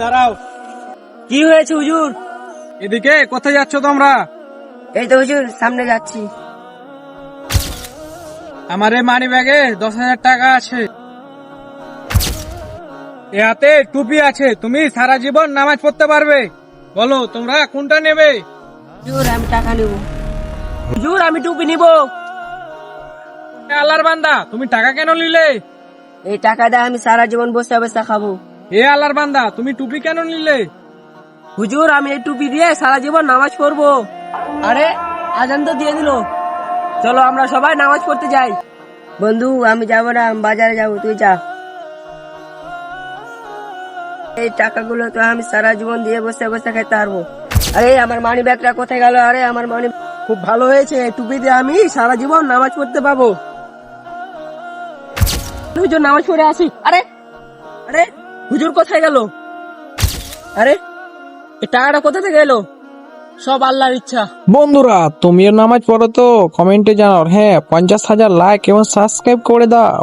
দাঁড়াও। কি হয়েছে হুজুর? এদিকে কোথায় যাচ্ছ তোমরা? এই তো হুজুর সামনে যাচ্ছি। আমার এই মানি ব্যাগে 10,000 টাকা আছে, এ হাতে টুপি আছে, তুমি সারা জীবন নামাজ পড়তে পারবে। বলো তোমরা কোনটা নেবে? হুজুর আমি টাকা নিব। হুজুর আমি টুপি নিব। আল্লাহর বান্দা, তুমি টাকা কেন নিলে? এই টাকা দিয়ে আমি সারা জীবন বসে বসে খাবো। আল্লাহর বান্দা, তুমি টুপি কেন নিলে? হুজুর আমি এই টুপি দিয়ে সারা জীবন নামাজ পড়বো। আরে আজান তো দিয়ে দিল, চলো আমরা সবাই নামাজ পড়তে যাই। বন্ধু আমি যাবো না, আমি বাজারে যাবো, তুই যা। এই টাকাগুলো তো আমি সারা জীবন দিয়ে বসে বসে খেতে পারবো। আরে আমার মানি ব্যাগটা কোথায় গেল? আরে আমার মানি, খুব ভালো হয়েছে, এই টুপি দিয়ে আমি সারা জীবন নামাজ পড়তে পাবো। হুজুর নামাজ পড়ে আসি। আরে আরে হুজুর কোথায় গেল? আরে এই টাকাটা কোথা থেকে এলো? সব আল্লাহর ইচ্ছা। বন্ধুরা তুমিও নামাজ পড়ো তো কমেন্টে জানাও। হ্যাঁ, 50,000 লাইক এবং সাবস্ক্রাইব করে দাও।